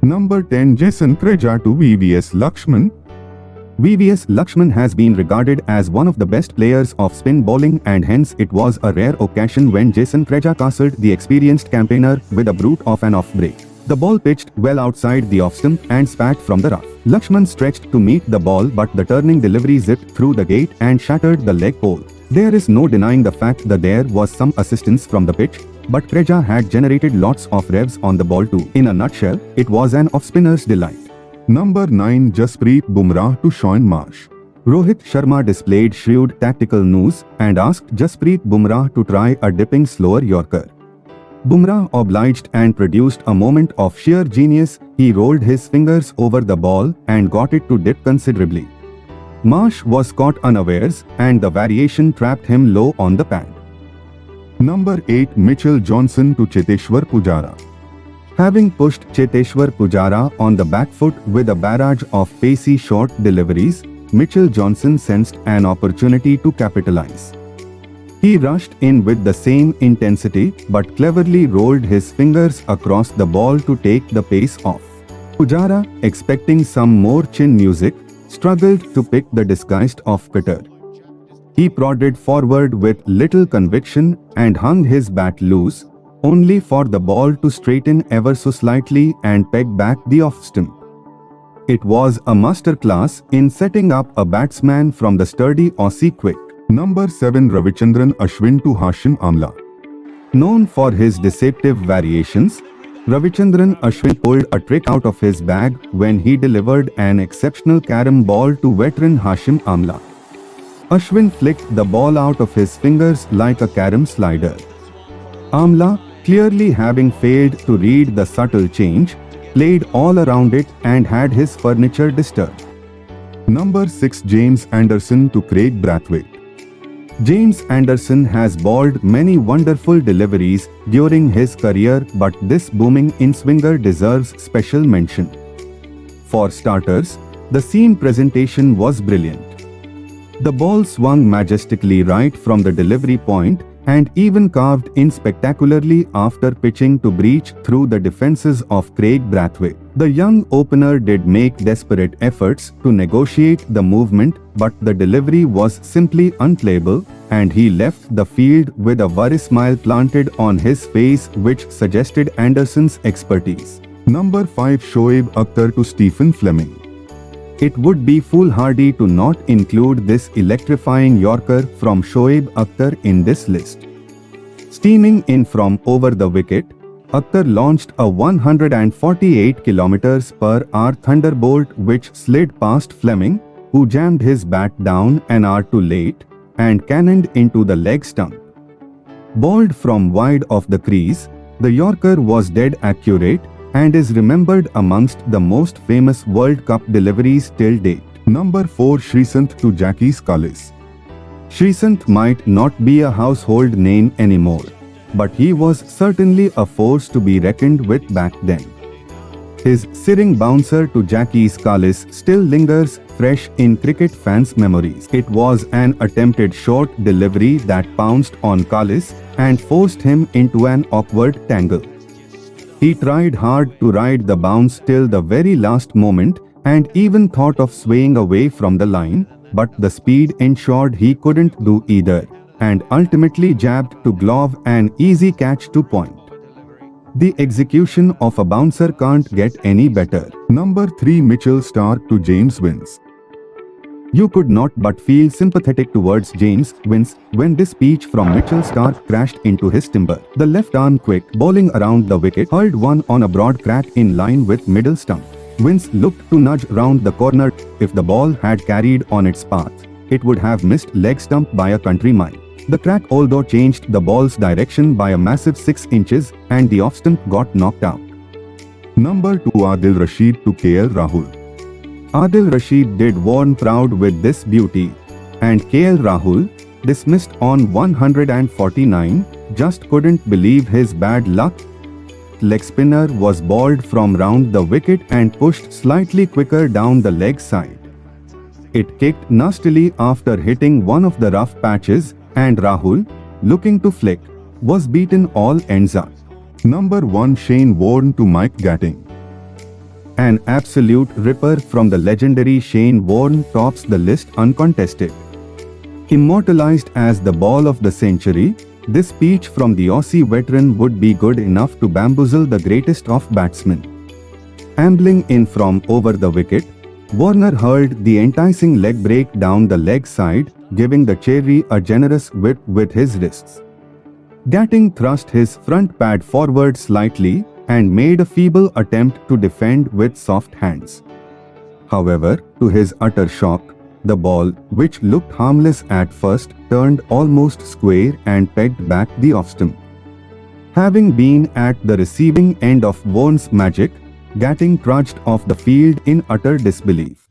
Number 10 Jason Kreja to VVS Lakshman. VVS Lakshman has been regarded as one of the best players of spin bowling, and hence it was a rare occasion when Jason Kreja castled the experienced campaigner with a brute of an off break. The ball pitched well outside the off stump and spat from the rough. Lakshman stretched to meet the ball, but the turning delivery zipped through the gate and shattered the leg pole. There is no denying the fact that there was some assistance from the pitch, but Kreja had generated lots of revs on the ball too. In a nutshell, it was an off-spinner's delight. Number 9 Jasprit Bumrah to Shaun Marsh. Rohit Sharma displayed shrewd tactical nous and asked Jasprit Bumrah to try a dipping slower Yorker. Bumrah obliged and produced a moment of sheer genius. He rolled his fingers over the ball and got it to dip considerably. Marsh was caught unawares, and the variation trapped him low on the pad. Number 8 Mitchell Johnson to Cheteshwar Pujara. Having pushed Cheteshwar Pujara on the back foot with a barrage of pacey short deliveries, Mitchell Johnson sensed an opportunity to capitalize. He rushed in with the same intensity, but cleverly rolled his fingers across the ball to take the pace off. Pujara, expecting some more chin music, struggled to pick the disguised off-cutter. He prodded forward with little conviction and hung his bat loose, only for the ball to straighten ever so slightly and peg back the off-stump. It was a masterclass in setting up a batsman from the sturdy Aussie quick. Number 7 Ravichandran Ashwin to Hashim Amla. Known for his deceptive variations, Ravichandran Ashwin pulled a trick out of his bag when he delivered an exceptional carom ball to veteran Hashim Amla. Ashwin flicked the ball out of his fingers like a carom slider. Amla, clearly having failed to read the subtle change, played all around it and had his furniture disturbed. Number 6 James Anderson to Craig Brathwaite. James Anderson has bowled many wonderful deliveries during his career, but this booming in-swinger deserves special mention. For starters, the seam presentation was brilliant. The ball swung majestically right from the delivery point and even carved in spectacularly after pitching to breach through the defences of Craig Brathwaite. The young opener did make desperate efforts to negotiate the movement, but the delivery was simply unplayable, and he left the field with a worry smile planted on his face which suggested Anderson's expertise. Number 5 Shoaib Akhtar to Stephen Fleming. It would be foolhardy to not include this electrifying Yorker from Shoaib Akhtar in this list. Steaming in from over the wicket, Akhtar launched a 148 km/h thunderbolt which slid past Fleming, who jammed his bat down an hour too late and cannoned into the leg stump. Bowled from wide of the crease, the Yorker was dead accurate and is remembered amongst the most famous World Cup deliveries till date. Number 4 Sreesanth to Jacques Kallis. Sreesanth might not be a household name anymore, but he was certainly a force to be reckoned with back then. His searing bouncer to Jacques Kallis still lingers fresh in cricket fans' memories. It was an attempted short delivery that pounced on Kallis and forced him into an awkward tangle. He tried hard to ride the bounce till the very last moment and even thought of swaying away from the line, but the speed ensured he couldn't do either, and ultimately jabbed to glove an easy catch to point. The execution of a bouncer can't get any better. Number 3 Mitchell Starc to James Vince. You could not but feel sympathetic towards James Vince when this speech from Mitchell Starc crashed into his timber. The left-arm quick bowling around the wicket hurled one on a broad crack in line with middle stump. Vince looked to nudge round the corner. If the ball had carried on its path, it would have missed leg stump by a country mile. The crack although changed the ball's direction by a massive 6 inches and the off-stump got knocked out. Number 2 Adil Rashid to KL Rahul. Adil Rashid did Warne proud with this beauty, and KL Rahul, dismissed on 149, just couldn't believe his bad luck. Leg spinner was bowled from round the wicket and pushed slightly quicker down the leg side. It kicked nastily after hitting one of the rough patches, and Rahul, looking to flick, was beaten all ends up. Number 1 Shane Warne to Mike Gatting. An absolute ripper from the legendary Shane Warne tops the list uncontested. Immortalized as the ball of the century, this speech from the Aussie veteran would be good enough to bamboozle the greatest of batsmen. Ambling in from over the wicket, Warne hurled the enticing leg break down the leg side, giving the cherry a generous whip with his wrists. Gatting thrust his front pad forward slightly and made a feeble attempt to defend with soft hands. However, to his utter shock, the ball, which looked harmless at first, turned almost square and pegged back the off-stump. Having been at the receiving end of Warne's magic, Gatting trudged off the field in utter disbelief.